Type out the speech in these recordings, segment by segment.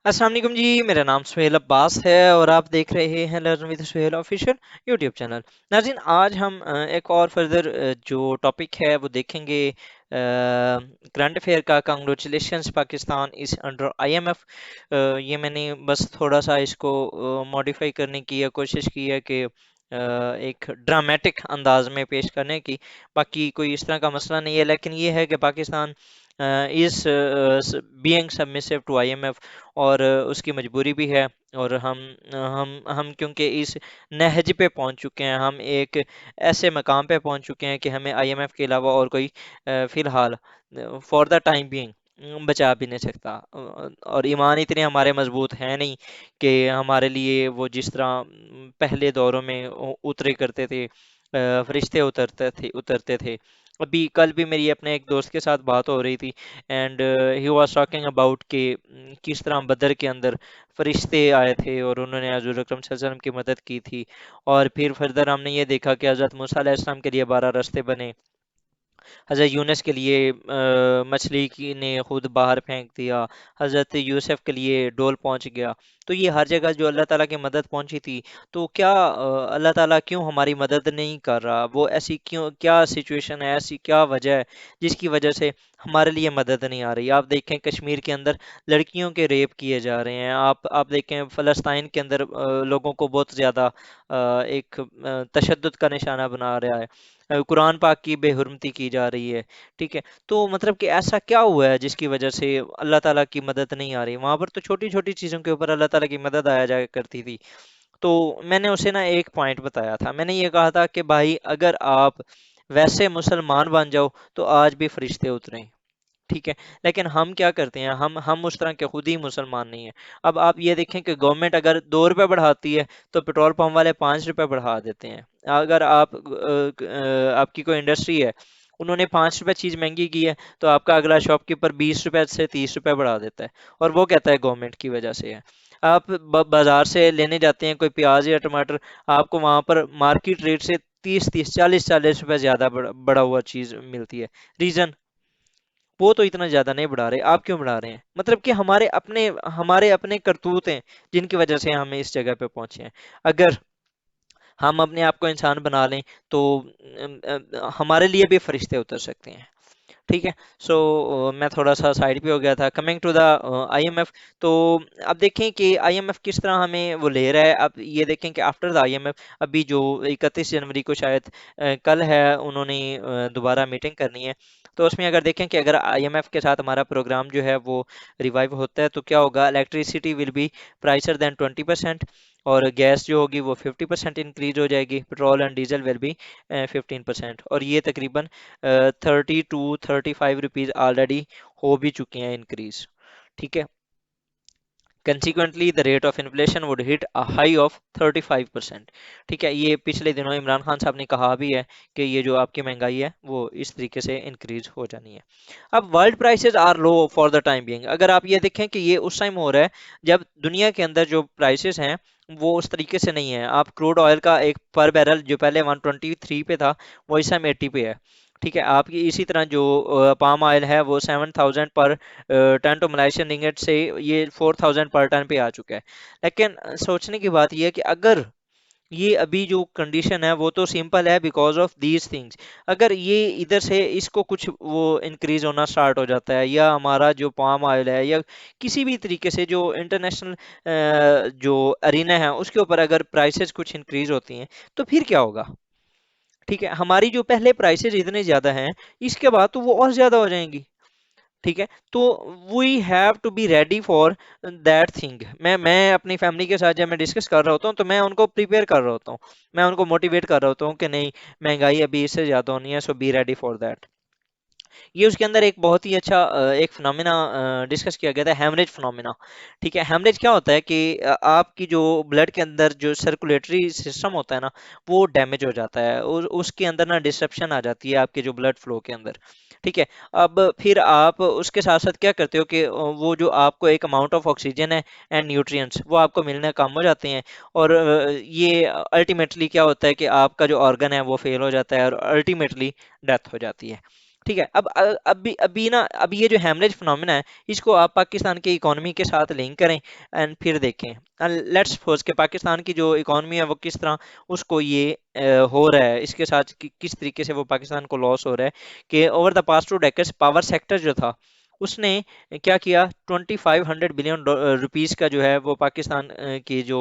अस्सलाम वालेकुम जी। मेरा नाम सुहेल अब्बास है और आप देख रहे हैं learn with Suhail official YouTube channel. नाज़रीन, आज हम एक और फर्दर जो टॉपिक है वो देखेंगे करंट अफेयर का। कांग्रेचुलेशंस, पाकिस्तान इस अंडर आईएमएफ। ये मैंने बस थोड़ा सा इसको मॉडिफाई करने की कोशिश की है कि एक ड्रामेटिक अंदाज में पेश करने की। बाकी कोई इस तरह का मसला नहीं है, लेकिन ये है कि Pakistan is being submissive to IMF, और उसकी मजबूरी भी है। और हम क्योंकि इस नहज पे पहुंच चुके हैं, हम एक ऐसे मकाम पे पहुंच चुके हैं कि हमें आईएमएफ के अलावा और कोई फिलहाल फॉर द टाइम बीइंग बचा भी नहीं सकता। और ईमान इतने हमारे मजबूत हैं नहीं कि हमारे लिए वो जिस तरह पहले दौरों में उतरे करते थे, फरिश्ते उतरते थे। अभी कल भी मेरी अपने एक दोस्त के साथ बात हो रही थी, and he was talking about कि किस तरह बदर के अंदर फरिश्ते आए थे और उन्होंने हजूर अकरम सल्लल्लाहु अलैहि वसल्लम की मदद की थी। और फिर फर्दर हमने ये देखा कि हज़रत मूसा अलैहिस्सलाम के लिए 12 रास्ते बने। हज़रत यूनुस के लिए मछली की ने खुद बाहर फेंक दिया। हज़रत यूसुफ के लिए डोल पहुंच गया। तो ये हर जगह जो अल्लाह ताला की मदद पहुंची थी, तो क्या अल्लाह ताला क्यों हमारी मदद नहीं कर रहा? वो ऐसी क्यों, क्या सिचुएशन है, ऐसी क्या वजह है जिसकी वजह से हमारे लिए मदद नहीं आ रही? आप देखें कश्मीर के अंदर लड़कियों के रेप किए जा रहे हैं। आप देखें फ़लस्तीन के अंदर लोगों को बहुत ज़्यादा एक तशद्दुद का निशाना बना रहा है। कुरान पाक की बेहुरमती की जा रही है। ठीक है, तो मतलब कि ऐसा क्या हुआ है जिसकी वजह से अल्लाह ताला की मदद नहीं आ रही? वहां पर तो छोटी छोटी चीजों के ऊपर अल्लाह ताला की मदद आया जाया करती थी। तो मैंने उसे ना एक पॉइंट बताया था। मैंने ये कहा था कि भाई, अगर आप वैसे मुसलमान बन जाओ तो आज भी फरिश्ते उतरें। ठीक है, लेकिन हम क्या करते हैं, हम उस तरह के खुद ही मुसलमान नहीं है। अब आप ये देखें कि गवर्नमेंट अगर 2 रुपए बढ़ाती है तो पेट्रोल पंप वाले 5 रुपए बढ़ा देते हैं। अगर आपकी कोई इंडस्ट्री है, उन्होंने 5 रुपए चीज महंगी की है, तो आपका अगला शॉपकीपर 20 रुपए से 30 रुपए बढ़ा देता है, और वो कहता है गवर्नमेंट की वजह से है। आप बाजार से लेने जाते हैं कोई प्याज या टमाटर, आपको वहां पर मार्केट रेट से 30-30, 40-40 रुपए ज्यादा बढ़ा हुआ चीज मिलती है। रीजन, वो तो इतना ज्यादा नहीं बढ़ा रहे, आप क्यों बढ़ा रहे हैं? मतलब कि हमारे अपने करतूत हैं जिनकी वजह से हम इस जगह पे पहुंचे हैं। अगर हम अपने आप को इंसान बना लें तो हमारे लिए भी फरिश्ते उतर सकते हैं। ठीक है। सो मैं थोड़ा सा साइड पे हो गया था। कमिंग टू द आईएमएफ, तो अब देखें कि आईएमएफ किस तरह हमें वो ले रहा है। अब ये देखें कि आफ्टर द आईएमएफ, अभी जो 31 जनवरी को शायद कल है, उन्होंने दोबारा मीटिंग करनी है। तो उसमें अगर देखें कि अगर आईएमएफ के साथ हमारा प्रोग्राम जो है वो रिवाइव होता है, तो क्या होगा? इलेक्ट्रिसिटी विल बी प्राइसर देन 20%, और गैस जो होगी वो 50% इंक्रीज हो जाएगी। Petrol and diesel will be 15%, और ये तकरीबन 30 to 35 रुपीज ऑलरेडी हो भी चुके हैं इंक्रीज। ठीक है। Consequently, the rate of inflation would hit a high of 35%। ठीक है, ये पिछले दिनों इमरान खान साहब ने कहा भी है कि ये जो आपकी महंगाई है वो इस तरीके से इंक्रीज हो जानी है। अब world prices are low for the time being. अगर आप ये देखें कि ये उस टाइम हो रहा है जब दुनिया के अंदर जो प्राइसेस हैं वो उस तरीके से नहीं है। आप क्रूड ऑयल का एक पर बैरल जो पहले 123 पे था, वो इस टाइम 80 पे है। ठीक है, आपकी इसी तरह जो पाम ऑयल है वो 7,000 पर टन टू मलेशियन रिंगिट से ये 4,000 पर टन पे आ चुका है। लेकिन सोचने की बात यह है कि अगर ये अभी जो कंडीशन है वो तो सिंपल है बिकॉज ऑफ दीज थिंग्स। अगर ये इधर से इसको कुछ वो इंक्रीज होना स्टार्ट हो जाता है, या हमारा जो पाम ऑयल है, या किसी भी तरीके से जो इंटरनेशनल जो अरीना है उसके ऊपर अगर प्राइसेस कुछ इंक्रीज होती हैं, तो फिर क्या होगा? ठीक है, हमारी जो पहले प्राइसेस इतने ज्यादा हैं, इसके बाद तो वो और ज्यादा हो जाएंगी। ठीक है, तो we have to be ready for that thing. मैं अपनी फैमिली के साथ जब मैं डिस्कस कर रहा होता हूँ तो मैं उनको प्रिपेयर कर रहा होता हूँ, मैं उनको मोटिवेट कर रहा होता हूँ कि नहीं, महंगाई अभी इससे ज्यादा होनी है, सो बी रेडी फॉर दैट। ये उसके अंदर एक बहुत ही अच्छा एक फिनोमिना डिस्कस किया गया था, हेमरेज फिनोमिना। ठीक है, हेमरेज क्या होता है कि आपकी जो ब्लड के अंदर जो सर्कुलेटरी सिस्टम होता है ना, वो डैमेज हो जाता है, और उसके अंदर ना डिसरप्शन आ जाती है आपके जो ब्लड फ्लो के अंदर। ठीक है, अब फिर आप उसके साथ साथ क्या करते हो कि वो जो आपको एक अमाउंट ऑफ ऑक्सीजन है एंड न्यूट्रिएंट्स वो आपको मिलने कम हो जाते हैं, और ये अल्टीमेटली क्या होता है कि आपका जो ऑर्गन है वो फेल हो जाता है, और अल्टीमेटली डेथ हो जाती है। ठीक है। अब अभी ना, अब ये जो हेमरेज फिनोमेना है, इसको आप पाकिस्तान की इकोनॉमी के साथ लिंक करें एंड फिर देखें। लेट्स सपोज कि पाकिस्तान की जो इकोनॉमी है वो किस तरह उसको ये हो रहा है, इसके साथ किस तरीके से वो पाकिस्तान को लॉस हो रहा है कि over the past 2 decades power sector जो था उसने क्या किया, 2500 बिलियन रुपीस का जो है वो पाकिस्तान की जो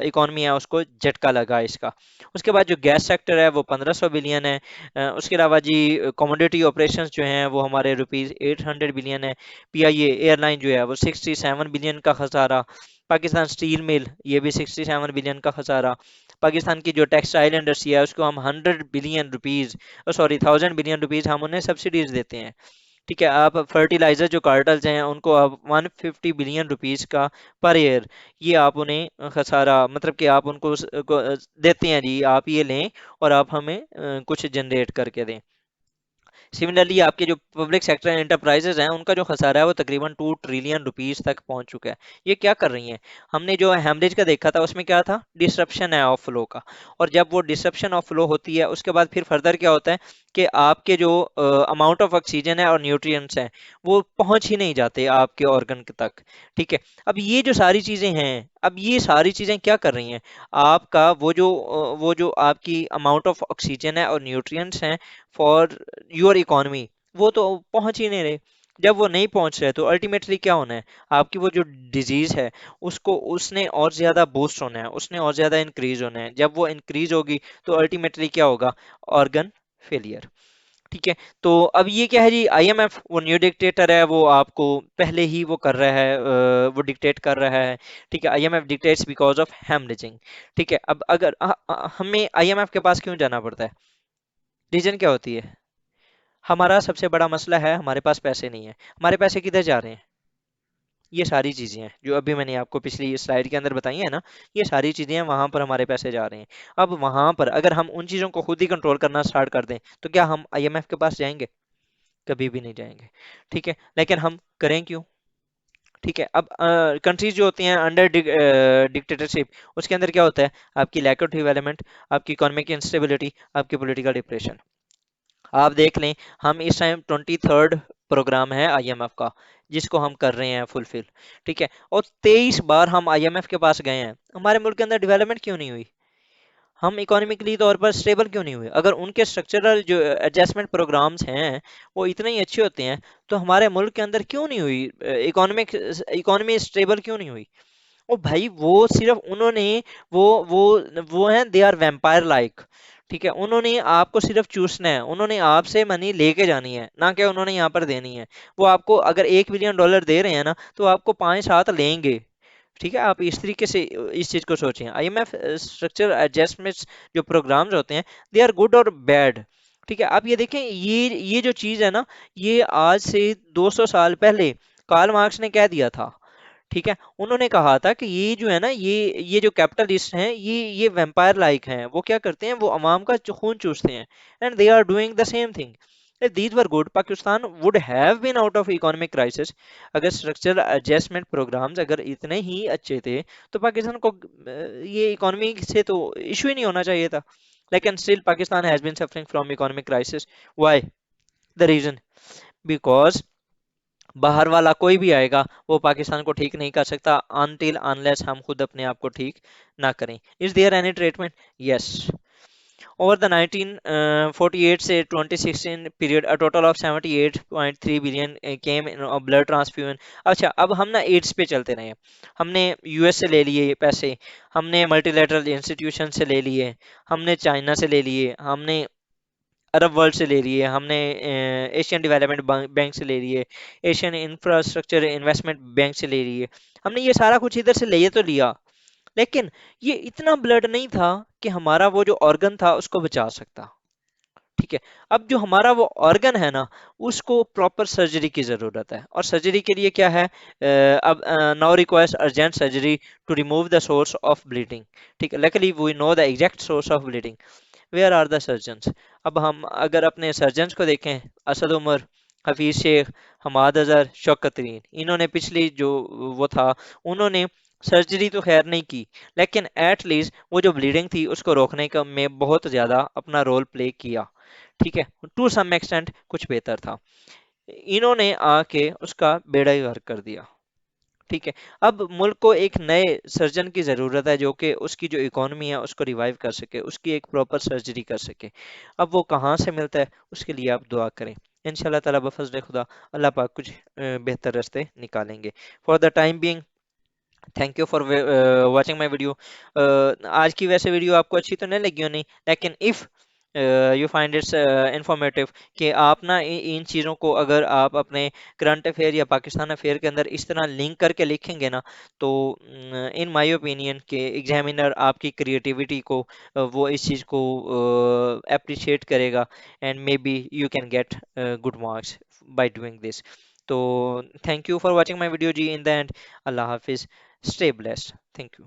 इकोनॉमी है उसको झटका लगा इसका। उसके बाद जो गैस सेक्टर है वो 1500 बिलियन है। उसके अलावा जी कमोडिटी ऑपरेशंस जो हैं वो हमारे रुपीस 800 बिलियन है। पीआईए एयरलाइन जो है वो 67 बिलियन का खसारा। पाकिस्तान स्टील मिल ये भी 67 बिलियन का खसारा। पाकिस्तान की जो टेक्सटाइल इंडस्ट्री है उसको हम 100 billion rupees, sorry 1000 billion rupees हम उन्हें सब्सिडीज देते हैं। ठीक है। आप फर्टिलाइजर जो कार्टल्स हैं उनको आप 150 बिलियन रुपीस का पर ईयर, ये आप उन्हें खसारा, मतलब कि आप उनको देते हैं जी, आप ये लें और आप हमें कुछ जनरेट करके दें। सिमिलरली आपके जो पब्लिक सेक्टर एंटरप्राइजेज हैं उनका जो खसारा है वो तकरीबन 2 ट्रिलियन रुपीस तक पहुंच चुका है। ये क्या कर रही हैं? हमने जो हैमरेज का देखा था उसमें क्या था, डिसरप्शन है ऑफ फ्लो का। और जब वो डिसरप्शन ऑफ फ्लो होती है उसके बाद फिर फर्दर क्या होता है कि आपके जो अमाउंट ऑफ ऑक्सीजन है और न्यूट्रिएंट्स हैं वो पहुंच ही नहीं जाते आपके ऑर्गन तक। ठीक है। अब ये जो सारी चीजें हैं, अब ये सारी चीजें क्या कर रही हैं, आपका वो जो आपकी अमाउंट ऑफ ऑक्सीजन है और न्यूट्रिएंट्स हैं फॉर योर इकोनॉमी, वो तो पहुंच ही नहीं रहे। जब वो नहीं पहुंच रहे तो अल्टीमेटली क्या होना है, आपकी वो जो डिजीज है उसको उसने और ज्यादा बूस्ट होना है, उसने और ज्यादा इंक्रीज होना है। जब वो इंक्रीज होगी तो अल्टीमेटली क्या होगा, ऑर्गन फेलियर। ठीक है। तो अब ये क्या है जी, आईएमएफ वो न्यू डिक्टेटर है, वो आपको पहले ही वो कर रहा है, वो डिक्टेट कर रहा है। ठीक है। IMF dictates because of haemorrhaging. ठीक है। अब अगर हमें आईएमएफ के पास क्यों जाना पड़ता है, रीजन क्या होती है, हमारा सबसे बड़ा मसला है हमारे पास पैसे नहीं है। हमारे पैसे किधर जा रहे हैं, ये सारी चीजें हैं जो अभी मैंने आपको पिछली स्लाइड के अंदर बताई है ना, ये सारी चीजें हैं, वहां पर हमारे पैसे जा रहे हैं। अब वहां पर अगर हम उन चीजों को खुद ही कंट्रोल करना स्टार्ट कर दें तो क्या हम आईएमएफ के पास जाएंगे? कभी भी नहीं जाएंगे। ठीक है। लेकिन हम करें क्यों? ठीक है। अब कंट्रीज जो होती हैं अंडर डिक्टेटरशिप, उसके अंदर क्या होता है, आपकी लैक ऑफ डेवलपमेंट, आपकी इकोनॉमिक इंस्टेबिलिटी, आपकी पॉलिटिकल डिप्रेशन। आप देख लें, हम इस टाइम 23rd प्रोग्राम है आईएमएफ का जिसको हम कर रहे हैं फुलफिल। ठीक है। और 23 बार हम आईएमएफ के पास गए हैं, हमारे मुल्क के अंदर डेवलपमेंट क्यों नहीं हुई, हम इकोनॉमिकली तौर पर स्टेबल क्यों नहीं हुए? अगर उनके स्ट्रक्चरल जो एडजस्टमेंट प्रोग्राम्स हैं वो इतने ही अच्छे होते हैं तो हमारे मुल्क के अंदर क्यों नहीं हुई इकोनॉमिक, इकोनॉमी स्टेबल क्यों नहीं हुई? ओ भाई, वो सिर्फ उन्होंने वो वो वो हैं, दे आर वैम्पायर लाइक। ठीक है। उन्होंने आपको सिर्फ चूसना है, उन्होंने आपसे मनी लेके जानी है, ना कि उन्होंने यहाँ पर देनी है। वो आपको अगर $1 बिलियन दे रहे हैं ना तो आपको 5-7 लेंगे। ठीक है। आप इस तरीके से इस चीज को सोचें। आईएमएफ स्ट्रक्चर एडजस्टमेंट्स जो प्रोग्राम्स होते हैं, दे आर गुड और बैड। ठीक है। आप ये देखें, ये जो चीज है ना, ये आज से 200 साल पहले कार्ल मार्क्स ने कह दिया था। ठीक है। उन्होंने कहा था कि ये जो है ना, ये जो कैपिटलिस्ट हैं ये वैम्पायर लाइक हैं, वो क्या करते हैं, वो अवाम का खून चूसते हैं। And they are doing the same thing. If these were good, Pakistan would have been out of economic crisis। अगर स्ट्रक्चरल एडजस्टमेंट प्रोग्राम्स अगर इतने ही अच्छे थे तो पाकिस्तान को ये इकोनॉमी से तो इशू ही नहीं होना चाहिए था। लेकिन still Pakistan has been suffering from economic crisis. Why? The reason, because बाहर वाला कोई भी आएगा वो पाकिस्तान को ठीक नहीं कर सकता अनटिल अनलेस हम खुद अपने आप को ठीक ना करें। Is there any treatment? Yes. Over the 1948 से 2016 period, a total of 78.3 billion came in blood transfusion। अच्छा, अब हम ना एड्स पे चलते रहे। हमने यूएस से ले लिए पैसे, हमने मल्टीलेटरल इंस्टीट्यूशन से ले लिए, हमने चाइना से ले लिए, हमने अरब वर्ल्ड से ले लिए, हमने एशियन डेवलपमेंट बैंक से ले लिए, एशियन इंफ्रास्ट्रक्चर इन्वेस्टमेंट बैंक से ले लिए। हमने ये सारा कुछ इधर से लिए तो लिया, लेकिन ये इतना ब्लड नहीं था कि हमारा वो जो ऑर्गन था उसको बचा सकता। ठीक है। अब जो हमारा वो ऑर्गन है ना, उसको प्रॉपर सर्जरी की जरूरत है, और सर्जरी के लिए क्या है, अब now requires urgent surgery to remove the source of bleeding. ठीक है। Luckily we know the exact source of bleeding. Where are the surgeons? अब हम अगर अपने सर्जन्स को देखें, असद उमर, हफीज शेख, हमाद अजहर, शौकत तरीन, इन्होंने पिछली जो वो था, उन्होंने सर्जरी तो खैर नहीं की, लेकिन एट लीस्ट वो जो ब्लीडिंग थी उसको रोकने का में बहुत ज्यादा अपना रोल प्ले किया। ठीक है, टू सम एक्सटेंट कुछ बेहतर था। इन्होंने आके उसका बेड़ा ही गर्क कर दिया। ठीक है, अब मुल्क को एक नए सर्जन की जरूरत है जो कि उसकी जो इकोनॉमी है उसको रिवाइव कर सके, उसकी एक प्रॉपर सर्जरी कर सके। अब वो कहाँ से मिलता है, उसके लिए आप दुआ करें। इंशाल्लाह ताला बफज़ल खुदा अल्लाह पाक कुछ बेहतर रास्ते निकालेंगे। For the time being, thank you for watching my video. आज की वैसे वीडियो आपको अच्छी तो नहीं लगी हो, नहीं, लेकिन if you find its informative, कि आप ना इन चीज़ों को अगर आप अपने करंट अफेयर या पाकिस्तान अफेयर के अंदर इस तरह लिंक करके लिखेंगे ना, तो इन माय ओपिनियन के एग्जामिनर आपकी क्रिएटिविटी को वो इस चीज़ को अप्रिशिएट करेगा, and maybe you can get good marks by doing this. तो thank you for watching my video जी। इन द एंड, अल्लाह हाफिज़, stay blessed, thank you।